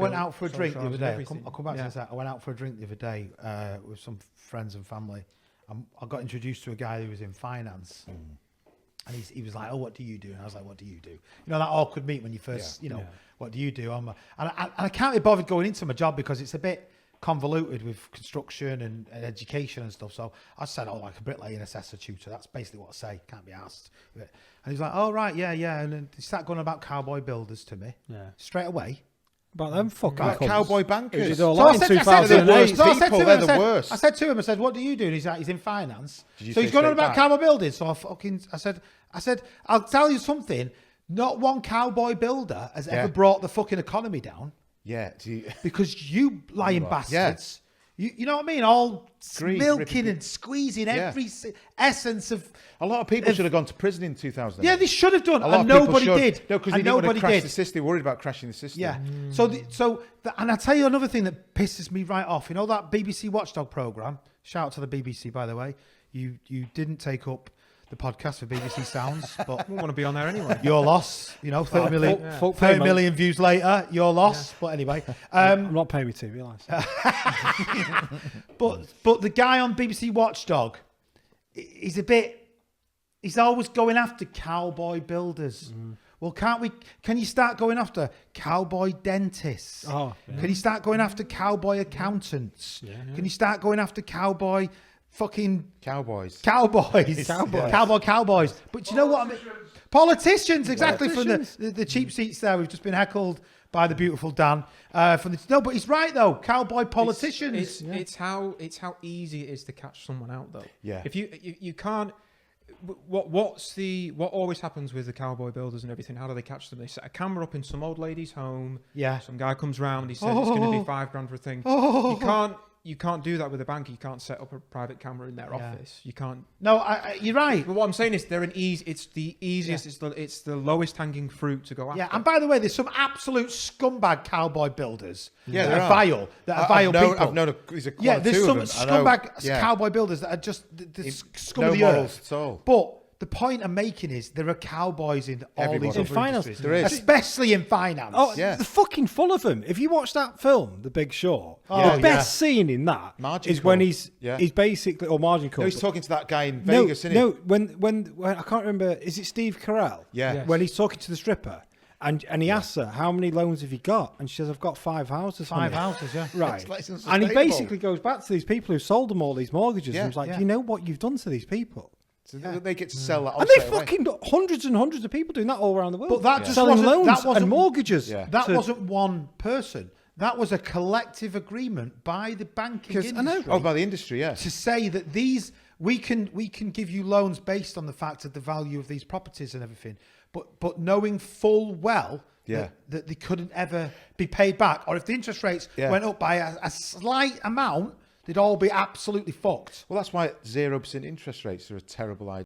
I went out for a drink the other day. I'll come back to this. I went out for a drink the other day with some friends and family. I got introduced to a guy who was in finance. And he was like, "Oh, what do you do?" And I was like, "What do you do?" You know, that awkward meet when you first, what do you do? And I can't be bothered going into my job because it's a bit convoluted with construction and education and stuff. So I said, "Oh, like a bricklayer and assessor tutor." That's basically what I say. Can't be asked. And he's like, "Oh, right, yeah." And then he started going about cowboy builders to me straight away. About them fucking cowboy bankers. So I said to him, I said, "What do you do?" And he's like, "He's in finance." So he's going on about cowboy building. So I said, "I'll tell you something. Not one cowboy builder has ever brought the fucking economy down." Yeah. Because you lying bastards. You know what I mean? All milking and squeezing every essence of... A lot of people should have gone to prison in 2000. Yeah, they should have done. And nobody did. No, because they didn't want to crash the system. They were worried about crashing the system. Yeah. And I'll tell you another thing that pisses me right off. You know that BBC Watchdog programme? Shout out to the BBC, by the way. You didn't take up the podcast for BBC Sounds, but we want to be on there anyway. Your loss, 30 million views later, your loss. But anyway, I'm not paying me to realise. but the guy on BBC Watchdog, he's always going after cowboy builders. Well, can you start going after cowboy dentists? Can you start going after cowboy accountants? Can you start going after cowboy fucking cowboys. But you know what I mean? Politicians, exactly. From the cheap seats there. We've just been heckled by the beautiful Dan. But he's right though. Cowboy politicians. It's how easy it is to catch someone out though. Yeah. If you can't. What always happens with the cowboy builders and everything? How do they catch them? They set a camera up in some old lady's home. Yeah. Some guy comes round. He says it's going to be $5,000 for a thing. You can't do that with a bank. You can't set up a private camera in their office. You can't. No, you're right. But what I'm saying is it's the easiest. It's the lowest hanging fruit to go after. Yeah, and by the way, there's some absolute scumbag cowboy builders that are vile people. I've known there's some scumbag cowboy builders that are just the scum of the earth. At all. But the point I'm making is there are cowboys in all these other finance. industries. There is. Especially in finance. They're fucking full of them. If you watch that film, The Big Short, the best scene in that is when he's basically, or Margin Call. No, he's talking to that guy in Vegas, isn't he? No, when I can't remember, is it Steve Carell? Yeah. Yes. When he's talking to the stripper. And he asks her, how many loans have you got? And she says, I've got 5 houses. 5 houses, yeah. Right. And he basically goes back to these people who sold them all these mortgages. And he's like, do you know what you've done to these people? So they get to sell that on. And they fucking hundreds and hundreds of people doing that all around the world. But that just selling wasn't, loans and mortgages. Yeah. That wasn't one person. That was a collective agreement by the banking industry. By the industry, yeah. To say that we can give you loans based on the fact of the value of these properties and everything, but knowing full well that they couldn't ever be paid back, or if the interest rates went up by a slight amount, they'd all be absolutely fucked. Well, that's why 0% interest rates are a terrible idea.